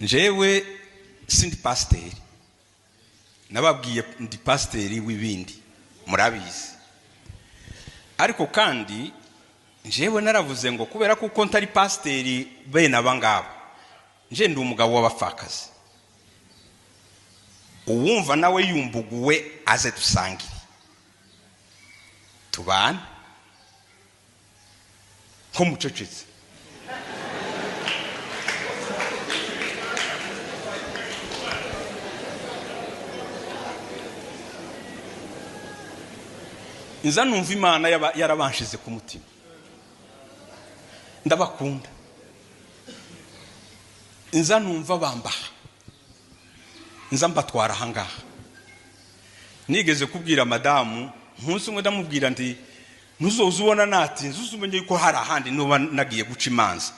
Njyewe sindi pasiteri, nababwiye ndi pasiteri w'ibindi murabizi, ariko kandi njyewe naravuze ngo kubera kuko ntari pasiteri bene abangabo, nje ndi umugabo w'abapfakazi, uwumva nawe yumbuguwe aze dusangire tubane ko mucecetse. Inza numva Imana yarabanshize ku mutima, ndabakunda. Inza numva bambaha, inza mbatwara ahangaha. Nigeze kubwira madamu nkunsi umwe, ndamubwira ndi ntuzoza ubona natinze uzumenye yuko hari ahandi nuba nagiye guca imanza.